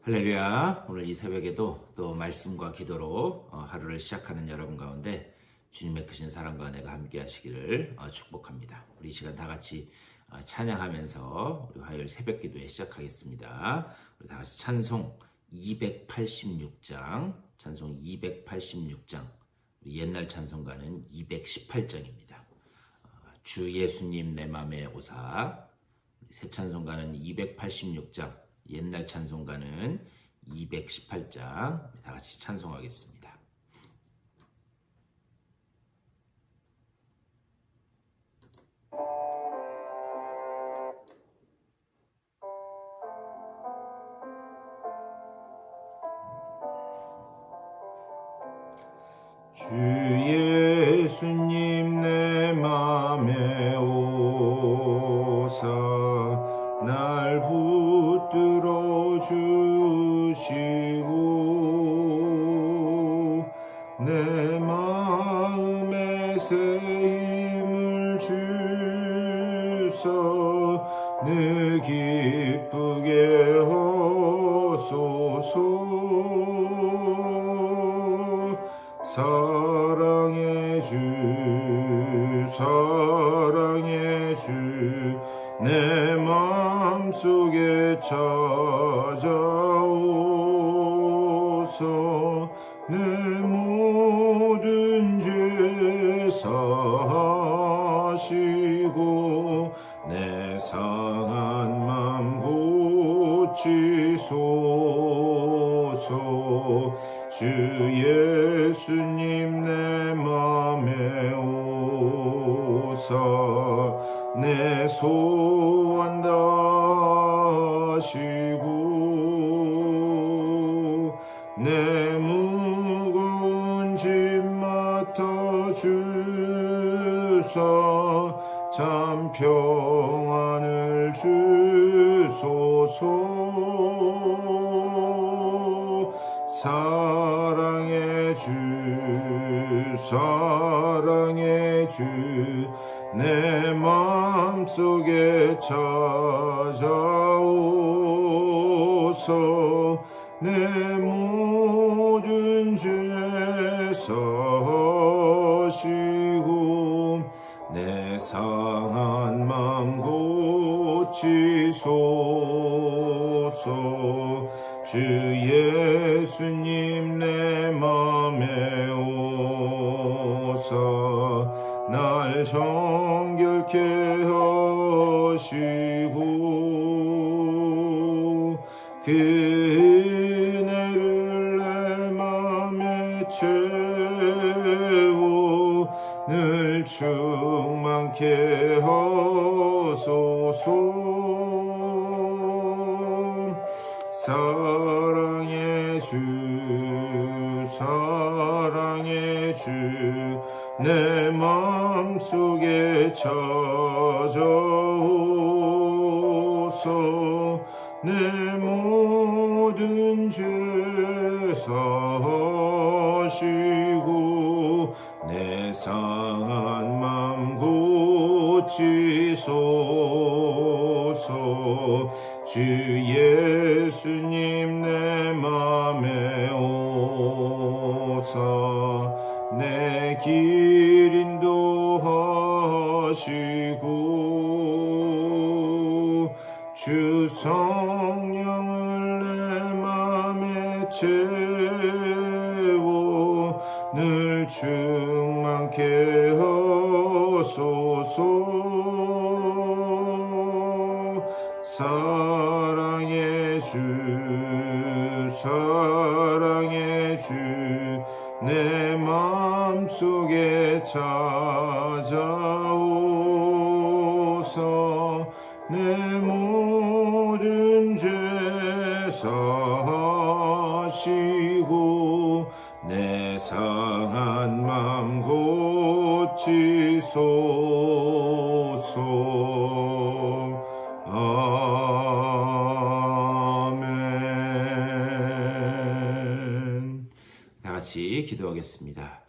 할렐루야. 오늘 이 새벽에도 또 말씀과 기도로 하루를 시작하는 여러분 가운데 주님의 크신 사랑과 은혜가 함께 하시기를 축복합니다. 우리 이 시간 다 같이 찬양하면서 우리 화요일 새벽 기도에 시작하겠습니다. 우리 다 같이 찬송 286장, 찬송 286장, 우리 옛날 찬송가는 218장입니다. 주 예수님 내 맘에 오사. 새 찬송가는 286장, 옛날 찬송가는 218장. 다 같이 찬송하겠습니다. 주 예수님 내 맘에 오사 날 붙들어 주시고 내 마음에 새 힘을 주사 늘 기쁘게 하소서. 사랑의 주 사랑의 주 내 맘속에 찾아오소. 내 모든 죄 사하시고 내 상한 맘 고치소서. 주 예수님 내 맘에 오사 내 소원 다하시고 내 무거운 짐 맡아주사 참 평안을 주소서. 사랑의 주 사랑의 주 내 맘속에 찾아오소. 내 모든 죄 사하시고 내 상한 맘 고치소서. 주 예수님 내 맘에 오사 날 정결케 하시고 그 은혜를 내 맘에 채워 늘 충만케 하소서. 사랑의 주 사랑의 주 내 맘속에 찾아오소. 내 모든 죄 사하시고 내 상한 맘 고치소서. 주 예수님 내 맘에 오사 내 길 인도하시고 주 성령을 내 맘에 채워 늘 충만케 하소서. 사랑의 주 사랑의 주 내 맘속에 찾아오소. 내 모든 죄 사하시고 내 상한 맘 고치소서. 아멘. 다 같이 기도하겠습니다.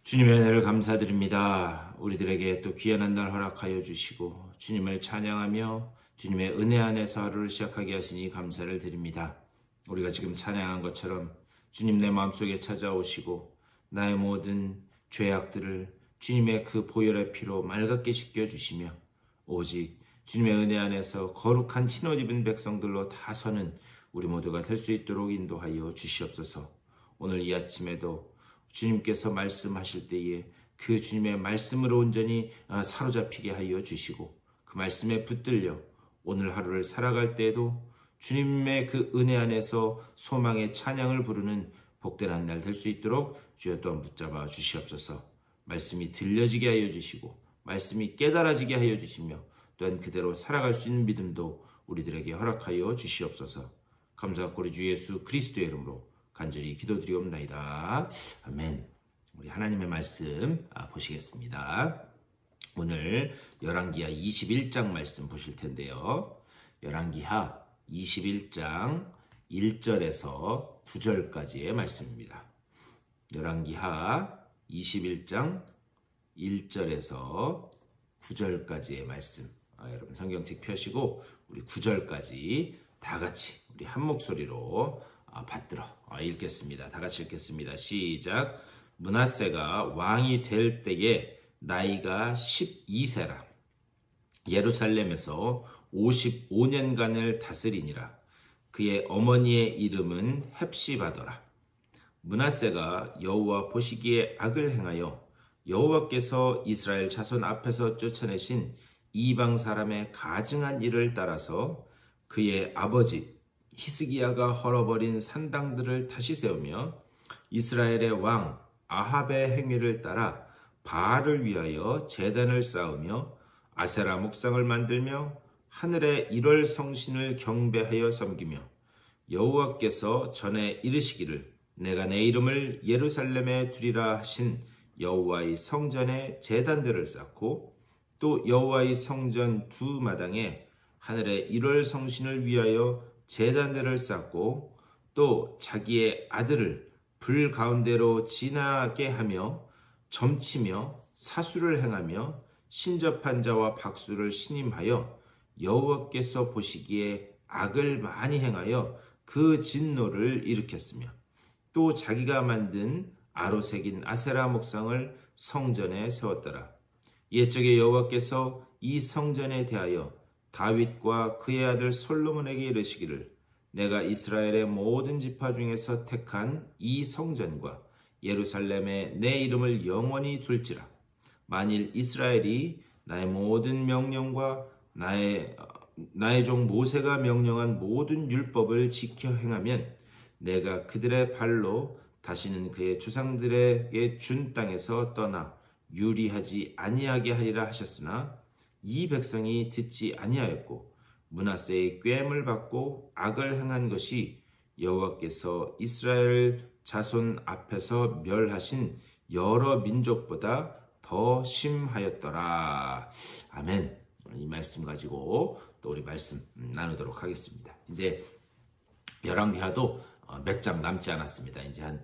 주님의 은혜를 감사드립니다. 우리들에게 또 귀한 한 날 허락하여 주시고 주님을 찬양하며 주님의 은혜 안에서 하루를 시작하게 하시니 감사를 드립니다. 우리가 지금 찬양한 것처럼 주님 내 마음속에 찾아오시고 나의 모든 죄악들을 주님의 그 보혈의 피로 맑게 씻겨주시며 오직 주님의 은혜 안에서 거룩한 흰옷 입은 백성들로 다 서는 우리 모두가 될 수 있도록 인도하여 주시옵소서. 오늘 이 아침에도 주님께서 말씀하실 때에 그 주님의 말씀으로 온전히 사로잡히게 하여 주시고 그 말씀에 붙들려 오늘 하루를 살아갈 때에도 주님의 그 은혜 안에서 소망의 찬양을 부르는 복된 한 날 될 수 있도록 주여 또한 붙잡아 주시옵소서. 말씀이 들려지게 하여 주시고 말씀이 깨달아지게 하여 주시며 또한 그대로 살아갈 수 있는 믿음도 우리들에게 허락하여 주시옵소서. 감사하고 우리 주 예수 그리스도의 이름으로 간절히 기도드리옵나이다. 아멘. 우리 하나님의 말씀 보시겠습니다. 오늘 열왕기하 21장 말씀 보실 텐데요. 열왕기하 21장 1절에서 9절까지의 말씀입니다. 열왕기하 21장 1절에서 9절까지의 말씀. 여러분 성경책 펴시고 우리 9절까지 다 같이 우리 한 목소리로 받들어 읽겠습니다. 다 같이 읽겠습니다. 시작. 므낫세가 왕이 될 때에 나이가 12세라. 예루살렘에서 55년간을 다스리니라. 그의 어머니의 이름은 헵시바더라. 므낫세가 여호와 보시기에 악을 행하여 여호와께서 이스라엘 자손 앞에서 쫓아내신 이방 사람의 가증한 일을 따라서 그의 아버지 히스기야가 헐어버린 산당들을 다시 세우며 이스라엘의 왕 아합의 행위를 따라 바알을 위하여 제단을 쌓으며 아세라 목상을 만들며 하늘의 일월 성신을 경배하여 섬기며 여호와께서 전에 이르시기를 내가 내 이름을 예루살렘에 두리라 하신 여호와의 성전에 제단들을 쌓고 또 여호와의 성전 두 마당에 하늘의 일월 성신을 위하여 제단들을 쌓고 또 자기의 아들을 불 가운데로 지나게 하며 점치며 사수를 행하며 신접한 자와 박수를 신임하여 여호와께서 보시기에 악을 많이 행하여 그 진노를 일으켰으며 또 자기가 만든 아로 새긴 아세라 목상을 성전에 세웠더라. 옛적에 여호와께서 이 성전에 대하여 다윗과 그의 아들 솔로몬에게 이르시기를 내가 이스라엘의 모든 지파 중에서 택한 이 성전과 예루살렘에 내 이름을 영원히 둘지라. 만일 이스라엘이 나의 모든 명령과 나의 종 모세가 명령한 모든 율법을 지켜 행하면 내가 그들의 발로 다시는 그의 조상들에게 준 땅에서 떠나 유리하지 아니하게 하리라 하셨으나 이 백성이 듣지 아니하였고 므낫세의 꾀임을 받고 악을 행한 것이 여호와께서 이스라엘 자손 앞에서 멸하신 여러 민족보다 더 심하였더라. 아멘. 이 말씀 가지고 또 우리 말씀 나누도록 하겠습니다. 이제 열왕기하도 몇 장 남지 않았습니다. 이제 한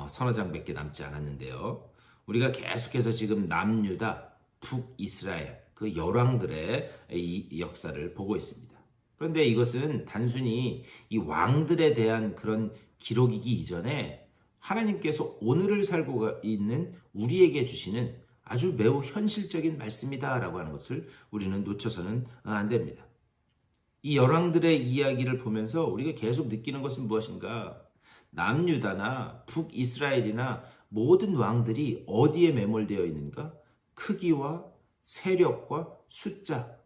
서너 장밖에 남지 않았는데요. 우리가 계속해서 지금 남유다, 북이스라엘 그 열왕들의 이 역사를 보고 있습니다. 그런데 이것은 단순히 이 왕들에 대한 그런 기록이기 이전에 하나님께서 오늘을 살고 있는 우리에게 주시는 아주 매우 현실적인 말씀이다라고 하는 것을 우리는 놓쳐서는 안 됩니다. 이 열왕들의 이야기를 보면서 우리가 계속 느끼는 것은 무엇인가? 남유다나 북이스라엘이나 모든 왕들이 어디에 매몰되어 있는가? 크기와 세력과 숫자,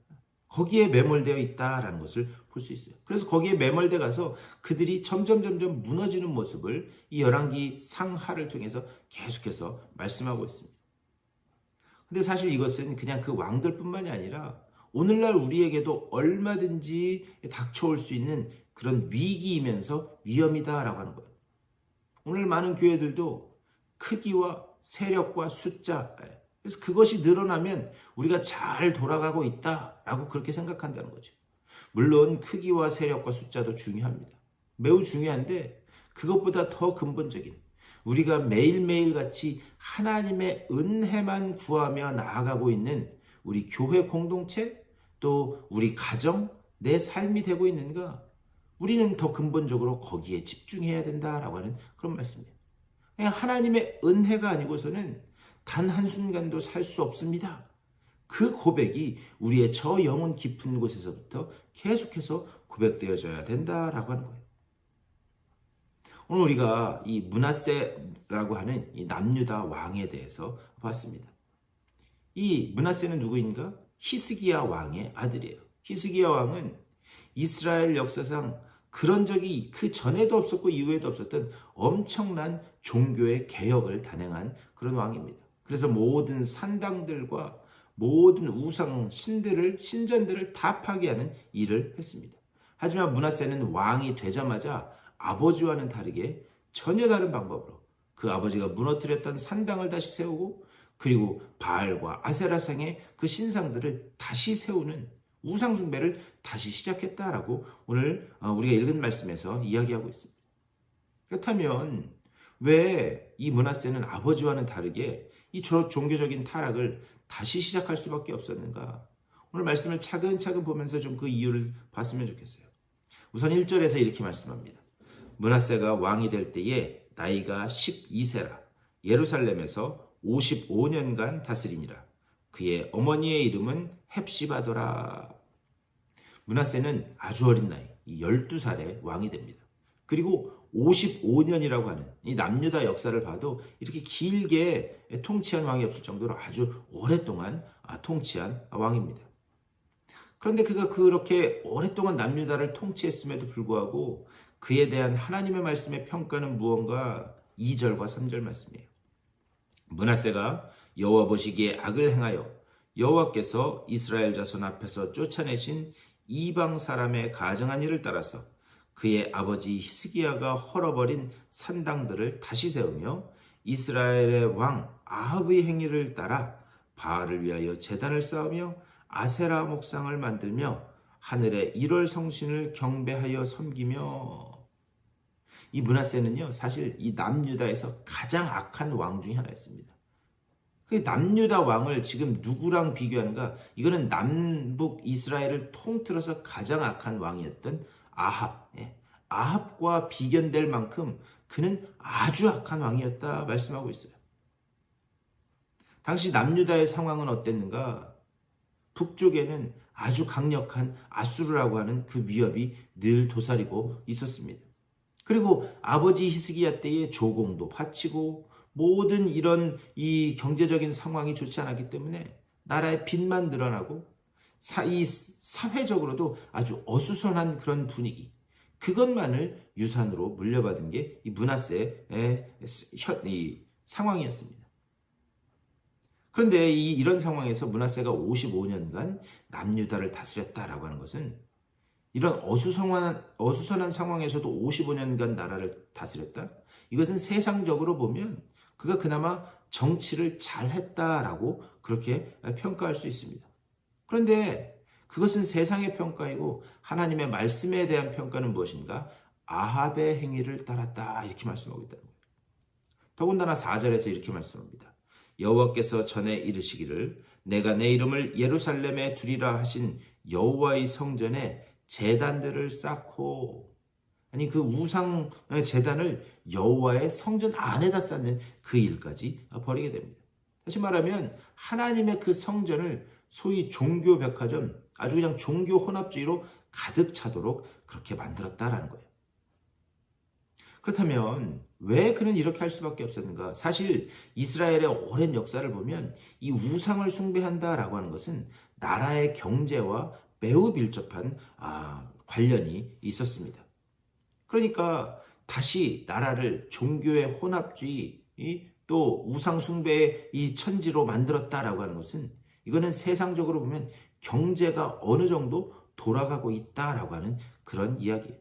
거기에 매몰되어 있다라는 것을 볼 수 있어요. 그래서 거기에 매몰돼 가서 그들이 점점 무너지는 모습을 이 열왕기 상하를 통해서 계속해서 말씀하고 있습니다. 근데 사실 이것은 그냥 그 왕들뿐만이 아니라 오늘날 우리에게도 얼마든지 닥쳐올 수 있는 그런 위기이면서 위험이다라고 하는 거예요. 오늘 많은 교회들도 크기와 세력과 숫자, 그래서 그것이 늘어나면 우리가 잘 돌아가고 있다라고 그렇게 생각한다는 거죠. 물론 크기와 세력과 숫자도 중요합니다. 매우 중요한데 그것보다 더 근본적인 우리가 매일매일 같이 하나님의 은혜만 구하며 나아가고 있는 우리 교회 공동체 또 우리 가정, 내 삶이 되고 있는가? 우리는 더 근본적으로 거기에 집중해야 된다라고 하는 그런 말씀이에요. 그냥 하나님의 은혜가 아니고서는 단 한순간도 살 수 없습니다. 그 고백이 우리의 저 영혼 깊은 곳에서부터 계속해서 고백되어져야 된다라고 하는 거예요. 오늘 우리가 이 므낫세라고 하는 이 남유다 왕에 대해서 봤습니다. 이 므낫세는 누구인가? 히스기야 왕의 아들이에요. 히스기야 왕은 이스라엘 역사상 그런 적이 그 전에도 없었고 이후에도 없었던 엄청난 종교의 개혁을 단행한 그런 왕입니다. 그래서 모든 산당들과 모든 우상 신전들을 다 파괴하는 일을 했습니다. 하지만 므낫세는 왕이 되자마자 아버지와는 다르게 전혀 다른 방법으로 그 아버지가 무너뜨렸던 산당을 다시 세우고 그리고 바알과 아세라상의 그 신상들을 다시 세우는 우상 숭배를 다시 시작했다라고 오늘 우리가 읽은 말씀에서 이야기하고 있습니다. 그렇다면 왜 이 므낫세는 아버지와는 다르게 이 종교적인 타락을 다시 시작할 수밖에 없었는가? 오늘 말씀을 차근차근 보면서 좀 그 이유를 봤으면 좋겠어요. 우선 1절에서 이렇게 말씀합니다. 므낫세가 왕이 될 때에 나이가 12세라 예루살렘에서 55년간 다스리니라. 그의 어머니의 이름은 헵시바더라. 므낫세는 아주 어린 나이 12살에 왕이 됩니다. 그리고 55년이라고 하는 이 남유다 역사를 봐도 이렇게 길게 통치한 왕이 없을 정도로 아주 오랫동안 통치한 왕입니다. 그런데 그가 그렇게 오랫동안 남유다를 통치했음에도 불구하고 그에 대한 하나님의 말씀의 평가는 무언가? 2절과 3절 말씀이에요. 므낫세가 여호와 보시기에 악을 행하여 여호와께서 이스라엘 자손 앞에서 쫓아내신 이방 사람의 가증한 일을 따라서 그의 아버지 히스기야가 헐어버린 산당들을 다시 세우며 이스라엘의 왕 아합의 행위를 따라 바알을 위하여 제단을 쌓으며 아세라 목상을 만들며 하늘의 1월 성신을 경배하여 섬기며. 이 므낫세는요 사실 이 남유다에서 가장 악한 왕 중에 하나였습니다. 그 남유다 왕을 지금 누구랑 비교하는가? 이거는 남북 이스라엘을 통틀어서 가장 악한 왕이었던 아합. 아합과 비견될 만큼 그는 아주 악한 왕이었다 말씀하고 있어요. 당시 남유다의 상황은 어땠는가? 북쪽에는 아주 강력한 아수르라고 하는 그 위협이 늘 도사리고 있었습니다. 그리고 아버지 히스기야 때에 조공도 바치고 모든 이런 이 경제적인 상황이 좋지 않았기 때문에 나라의 빚만 늘어나고 이 사회적으로도 아주 어수선한 그런 분위기, 그것만을 유산으로 물려받은 게 이 므낫세의 이 상황이었습니다. 그런데 이런 상황에서 므낫세가 55년간 남유다를 다스렸다라고 하는 것은 이런 어수선한 상황에서도 55년간 나라를 다스렸다? 이것은 세상적으로 보면 그가 그나마 정치를 잘했다라고 그렇게 평가할 수 있습니다. 그런데 그것은 세상의 평가이고 하나님의 말씀에 대한 평가는 무엇인가? 아합의 행위를 따랐다 이렇게 말씀하고 있다는 거예요. 더군다나 4절에서 이렇게 말씀합니다. 여호와께서 전에 이르시기를 내가 내 이름을 예루살렘에 두리라 하신 여호와의 성전에 제단들을 쌓고, 아니 그 우상 제단을 여호와의 성전 안에다 쌓는 그 일까지 벌이게 됩니다. 다시 말하면 하나님의 그 성전을 소위 종교 백화점, 아주 그냥 종교 혼합주의로 가득 차도록 그렇게 만들었다라는 거예요. 그렇다면 왜 그는 이렇게 할 수밖에 없었는가? 사실 이스라엘의 오랜 역사를 보면 이 우상을 숭배한다라고 하는 것은 나라의 경제와 매우 밀접한 관련이 있었습니다. 그러니까 다시 나라를 종교의 혼합주의 또 우상 숭배의 이 천지로 만들었다라고 하는 것은 이거는 세상적으로 보면 경제가 어느 정도 돌아가고 있다라고 하는 그런 이야기예요.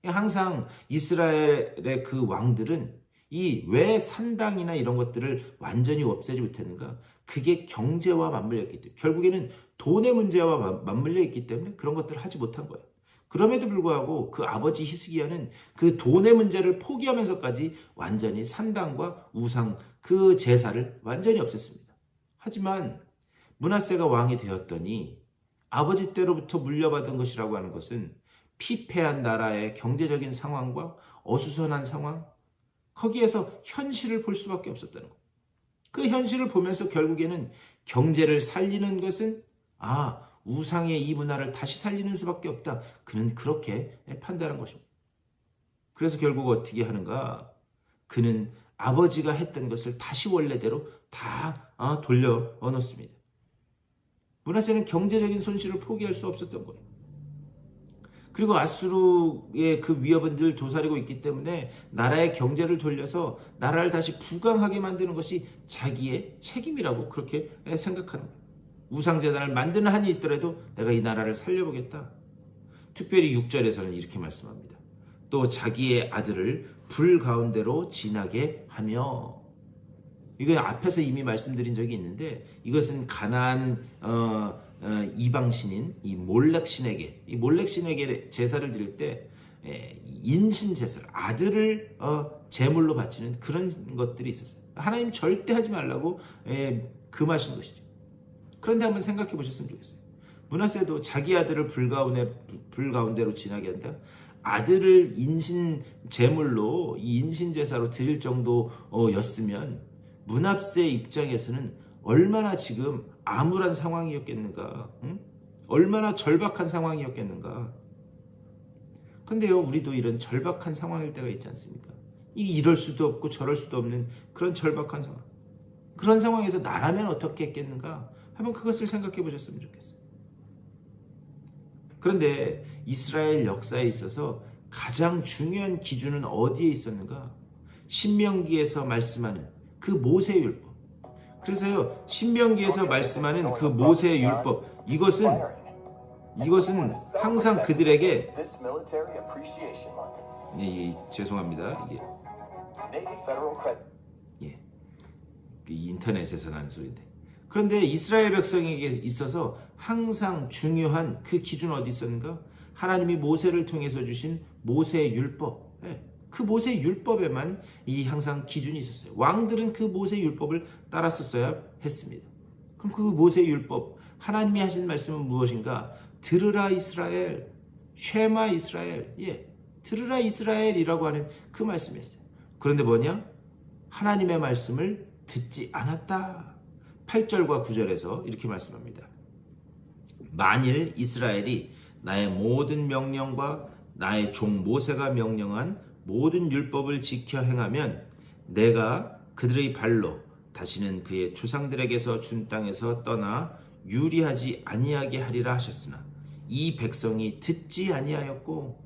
항상 이스라엘의 그 왕들은 이 왜 산당이나 이런 것들을 완전히 없애지 못했는가? 그게 경제와 맞물렸기 때문에, 결국에는 돈의 문제와 맞물려 있기 때문에 그런 것들을 하지 못한 거예요. 그럼에도 불구하고 그 아버지 히스기야는 그 돈의 문제를 포기하면서까지 완전히 산당과 우상 그 제사를 완전히 없앴습니다. 하지만 므낫세가 왕이 되었더니 아버지 때로부터 물려받은 것이라고 하는 것은 피폐한 나라의 경제적인 상황과 어수선한 상황, 거기에서 현실을 볼 수밖에 없었다는 거예요. 그 현실을 보면서 결국에는 경제를 살리는 것은 우상의 이 문화를 다시 살리는 수밖에 없다. 그는 그렇게 판단한 것입니다. 그래서 결국 어떻게 하는가? 그는 아버지가 했던 것을 다시 원래대로 다 돌려 놓습니다. 므낫세는 경제적인 손실을 포기할 수 없었던 거예요. 그리고 아수르의 그 위협은 늘 도사리고 있기 때문에 나라의 경제를 돌려서 나라를 다시 부강하게 만드는 것이 자기의 책임이라고 그렇게 생각하는 거예요. 우상재단을 만드는 한이 있더라도 내가 이 나라를 살려보겠다. 특별히 6절에서는 이렇게 말씀합니다. 또 자기의 아들을 불 가운데로 지나게 하며, 이거 앞에서 이미 말씀드린 적이 있는데, 이것은 가나안 이방신인 이 몰렉신에게 제사를 드릴 때 인신 제사를, 아들을 제물로 바치는 그런 것들이 있었어요. 하나님 절대 하지 말라고 금하신 것이죠. 그런데 한번 생각해 보셨으면 좋겠어요. 므낫세도 자기 아들을 불 가운데로 지나게 한다. 아들을 인신 제물로, 이 인신 제사로 드릴 정도였으면 므낫세 입장에서는 얼마나 지금 암울한 상황이었겠는가, 응? 얼마나 절박한 상황이었겠는가. 근데요, 우리도 이런 절박한 상황일 때가 있지 않습니까? 이럴 수도 없고 저럴 수도 없는 그런 절박한 상황. 그런 상황에서 나라면 어떻게 했겠는가? 한번 그것을 생각해 보셨으면 좋겠어요. 그런데 이스라엘 역사에 있어서 가장 중요한 기준은 어디에 있었는가? 신명기에서 말씀하는 그 모세율법. 그래서요, 신명기에서 말씀하는 그 모세율법, 이것은 항상 그들에게, 죄송합니다. 인터넷에서 나는 소리인데. 그런데 이스라엘 백성에게 있어서 항상 중요한 그 기준은 어디 있었는가? 하나님이 모세를 통해서 주신 모세율법. 그 모세율법에만 항상 기준이 있었어요. 왕들은 그 모세율법을 따랐었어야 했습니다. 그럼 그 모세율법, 하나님이 하신 말씀은 무엇인가? 들으라 이스라엘, 쉐마 이스라엘, 들으라 이스라엘이라고 하는 그 말씀이었어요. 그런데 뭐냐? 하나님의 말씀을 듣지 않았다. 8절과 9절에서 이렇게 말씀합니다. 만일 이스라엘이 나의 모든 명령과 나의 종 모세가 명령한 모든 율법을 지켜 행하면 내가 그들의 발로 다시는 그의 조상들에게서 준 땅에서 떠나 유리하지 아니하게 하리라 하셨으나 이 백성이 듣지 아니하였고,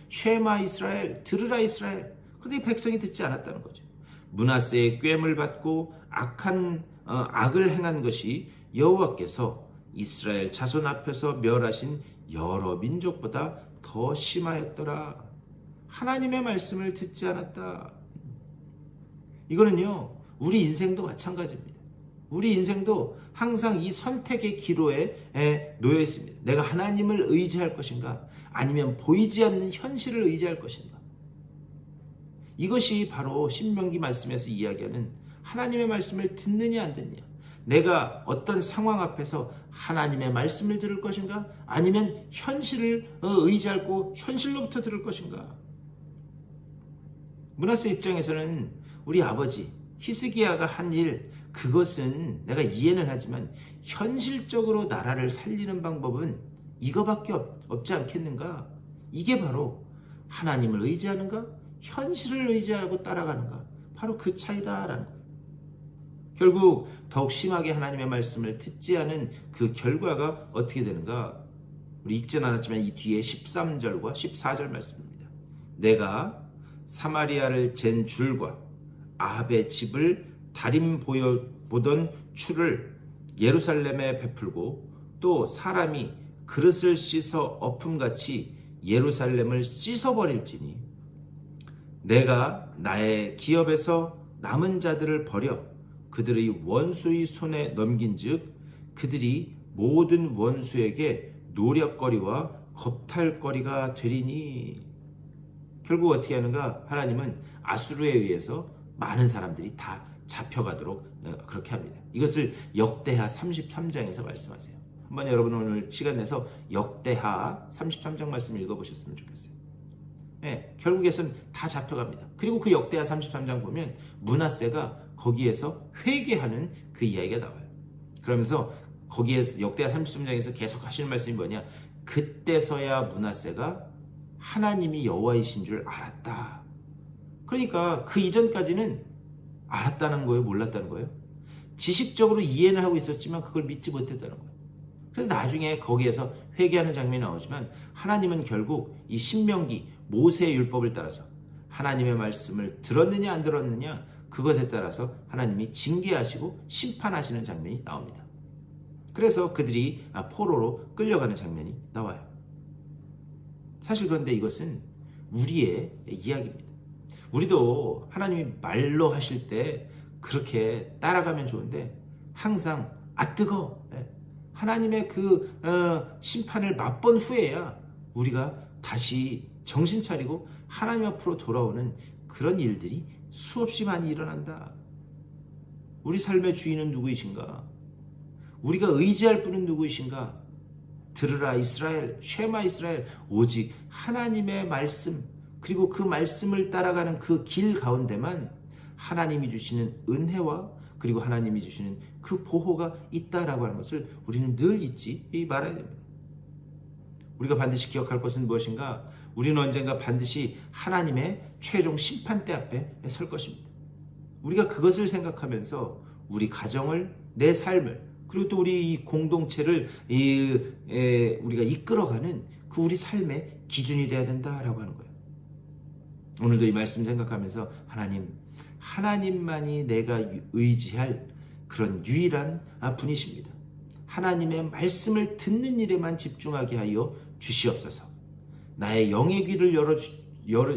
쉐마 이스라엘, 들으라 이스라엘. 그런데 이 백성이 듣지 않았다는 거죠. 므낫세의 꾀을 받고 악을 행한 것이 여호와께서 이스라엘 자손 앞에서 멸하신 여러 민족보다 더 심하였더라. 하나님의 말씀을 듣지 않았다. 이거는요, 우리 인생도 마찬가지입니다. 우리 인생도 항상 이 선택의 기로에 놓여 있습니다. 내가 하나님을 의지할 것인가, 아니면 보이지 않는 현실을 의지할 것인가. 이것이 바로 신명기 말씀에서 이야기하는 하나님의 말씀을 듣느냐 안 듣느냐. 내가 어떤 상황 앞에서 하나님의 말씀을 들을 것인가, 아니면 현실을 의지하고 현실로부터 들을 것인가. 므낫세 입장에서는 우리 아버지 히스기야가 한 일, 그것은 내가 이해는 하지만 현실적으로 나라를 살리는 방법은 이거밖에 없지 않겠는가. 이게 바로 하나님을 의지하는가, 현실을 의지하고 따라가는가, 바로 그 차이다라는 거예요. 결국 더욱 심하게 하나님의 말씀을 듣지 않은 그 결과가 어떻게 되는가? 우리 읽진 않았지만 이 뒤에 13절과 14절 말씀입니다. 내가 사마리아를 잰 줄과 아합의 집을 다림 보던 추를 예루살렘에 베풀고, 또 사람이 그릇을 씻어 엎음같이 예루살렘을 씻어버릴지니 내가 나의 기업에서 남은 자들을 버려 그들의 원수의 손에 넘긴즉 그들이 모든 원수에게 노력거리와 겁탈거리가 되리니. 결국 어떻게 하는가? 하나님은 아수르에 의해서 많은 사람들이 다 잡혀가도록 그렇게 합니다. 이것을 역대하 33장에서 말씀하세요. 한번 여러분 오늘 시간 내서 역대하 33장 말씀 읽어보셨으면 좋겠어요. 네, 결국에는 다 잡혀갑니다. 그리고 그 역대하 33장 보면 므낫세가 거기에서 회개하는 그 이야기가 나와요. 그러면서 거기에서 역대하 33장에서 계속 하시는 말씀이 뭐냐? 그때서야 므낫세가 하나님이 여호와이신 줄 알았다. 그러니까 그 이전까지는 알았다는 거예요? 몰랐다는 거예요? 지식적으로 이해는 하고 있었지만 그걸 믿지 못했다는 거예요. 그래서 나중에 거기에서 회개하는 장면이 나오지만 하나님은 결국 이 신명기 모세의 율법을 따라서 하나님의 말씀을 들었느냐 안 들었느냐 그것에 따라서 하나님이 징계하시고 심판하시는 장면이 나옵니다. 그래서 그들이 포로로 끌려가는 장면이 나와요. 사실 그런데 이것은 우리의 이야기입니다. 우리도 하나님이 말로 하실 때 그렇게 따라가면 좋은데 항상 뜨거워 하나님의 그 심판을 맛본 후에야 우리가 다시 정신 차리고 하나님 앞으로 돌아오는 그런 일들이 수없이 많이 일어난다. 우리 삶의 주인은 누구이신가? 우리가 의지할 분은 누구이신가? 들으라 이스라엘, 쉐마 이스라엘, 오직 하나님의 말씀 그리고 그 말씀을 따라가는 그 길 가운데만 하나님이 주시는 은혜와 그리고 하나님이 주시는 그 보호가 있다라고 하는 것을 우리는 늘 잊지 말아야 됩니다. 우리가 반드시 기억할 것은 무엇인가? 우리는 언젠가 반드시 하나님의 최종 심판대 앞에 설 것입니다. 우리가 그것을 생각하면서 우리 가정을, 내 삶을 그리고 또 우리 이 공동체를 우리가 이끌어가는 그 우리 삶의 기준이 되어야 된다라고 하는 거예요. 오늘도 이 말씀 생각하면서 하나님만이 내가 의지할 그런 유일한 분이십니다. 하나님의 말씀을 듣는 일에만 집중하게 하여 주시옵소서. 나의 영의 귀를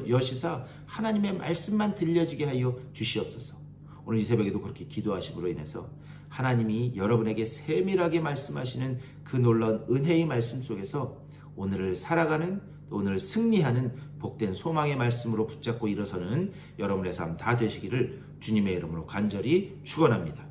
여시사 하나님의 말씀만 들려지게 하여 주시옵소서. 오늘 이 새벽에도 그렇게 기도하심으로 인해서 하나님이 여러분에게 세밀하게 말씀하시는 그 놀라운 은혜의 말씀 속에서 오늘을 살아가는 또 오늘 승리하는 복된 소망의 말씀으로 붙잡고 일어서는 여러분의 삶 다 되시기를 주님의 이름으로 간절히 축원합니다.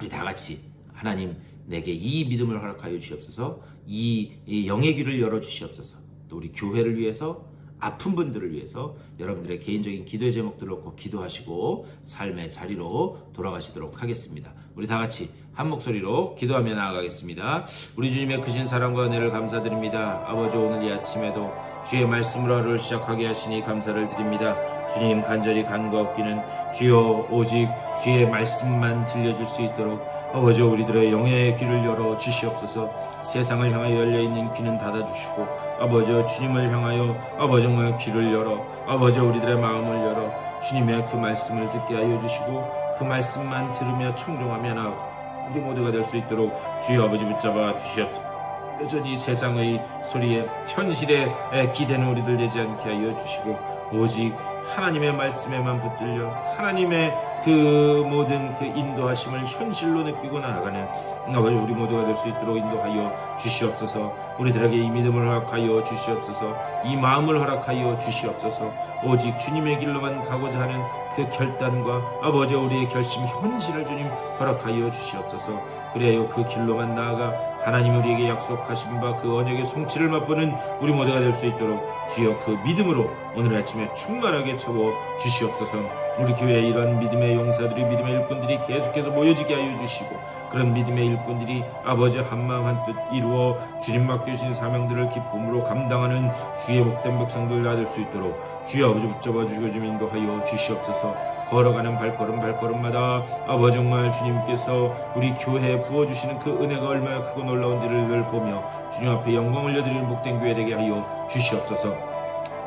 우리 다 같이 하나님 내게 이 믿음을 허락하여 주시옵소서. 이 영의 귀를 열어주시옵소서. 또 우리 교회를 위해서 아픈 분들을 위해서 여러분들의 개인적인 기도의 제목들을 놓고 기도하시고 삶의 자리로 돌아가시도록 하겠습니다. 우리 다 같이 한 목소리로 기도하며 나아가겠습니다. 우리 주님의 크신 사랑과 은혜를 감사드립니다. 아버지 오늘 이 아침에도 주의 말씀으로 하루를 시작하게 하시니 감사를 드립니다. 주님 간절히 간구하옵기는 주여 오직 주의 말씀만 들려줄 수 있도록 아버지 우리들의 영의 귀를 열어 주시옵소서. 세상을 향하여 열려있는 귀는 닫아주시고 아버지 주님을 향하여 아버지 정말 귀를 열어 아버지 우리들의 마음을 열어 주님의 그 말씀을 듣게 하여 주시고 그 말씀만 들으며 청종하며 나아가고 우리 모두가 될 수 있도록 주여 아버지 붙잡아 주시옵소서. 여전히 세상의 소리에 현실에 기대는 우리들 되지 않게 하여 주시고 오직 하나님의 말씀에만 붙들려 하나님의 그 모든 그 인도하심을 현실로 느끼고 나아가는 아버지 우리 모두가 될 수 있도록 인도하여 주시옵소서. 우리들에게 이 믿음을 허락하여 주시옵소서. 이 마음을 허락하여 주시옵소서. 오직 주님의 길로만 가고자 하는 그 결단과 아버지 우리의 결심 현실을 주님 허락하여 주시옵소서. 그래요 그 길로만 나아가 하나님 우리에게 약속하신 바 그 언약의 성취를 맛보는 우리 모두가 될 수 있도록 주여 그 믿음으로 오늘 아침에 충만하게 채워 주시옵소서. 우리 교회에 이런 믿음의 용사들이 믿음의 일꾼들이 계속해서 모여지게 하여 주시고 그런 믿음의 일꾼들이 아버지 한마음 한뜻 이루어 주님 맡겨주신 사명들을 기쁨으로 감당하는 주의 복된 백성들 다 될 수 있도록 주여 아버지 붙잡아 주시고 좀 인도하여 주시옵소서. 걸어가는 발걸음마다 아버지 정말 주님께서 우리 교회에 부어주시는 그 은혜가 얼마나 크고 놀라운지를 늘 보며 주님 앞에 영광 올려드리는 복된 교회 되게 하여 주시옵소서.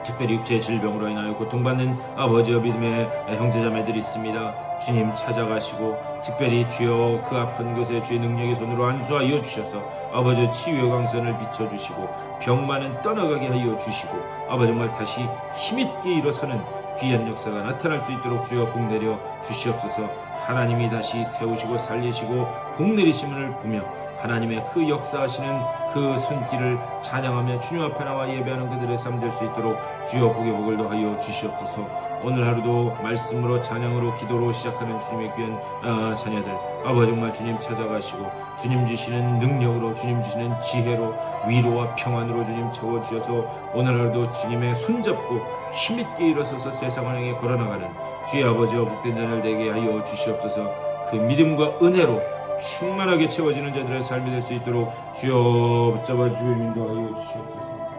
특별히 육체의 질병으로 인하여 고통받는 아버지와 믿음의 형제자매들이 있습니다. 주님 찾아가시고 특별히 주여 그 아픈 곳에 주의 능력의 손으로 안수하여 주셔서 아버지 치유의 광선을 비춰주시고 병만은 떠나가게 하여 주시고 아버지 정말 다시 힘있게 일어서는 귀한 역사가 나타날 수 있도록 주여 복내려 주시옵소서. 하나님이 다시 세우시고 살리시고 복내리심을 보며 하나님의 그 역사하시는 그 손길을 찬양하며 주님 앞에 나와 예배하는 그들의 삶 될 수 있도록 주여 복의 복을 더하여 주시옵소서. 오늘 하루도 말씀으로 찬양으로 기도로 시작하는 주님의 귀한 자녀들 아버지 정말 주님 찾아가시고 주님 주시는 능력으로 주님 주시는 지혜로 위로와 평안으로 주님 채워주셔서 오늘 하루도 주님의 손잡고 힘있게 일어서서 세상을 향해 걸어나가는 주의 아버지와 복된 자녀들 되게 하여 주시옵소서. 그 믿음과 은혜로 충만하게 채워지는 자들의 삶이 될 수 있도록 주여 붙잡아 주시고 인도하여 주시옵소서.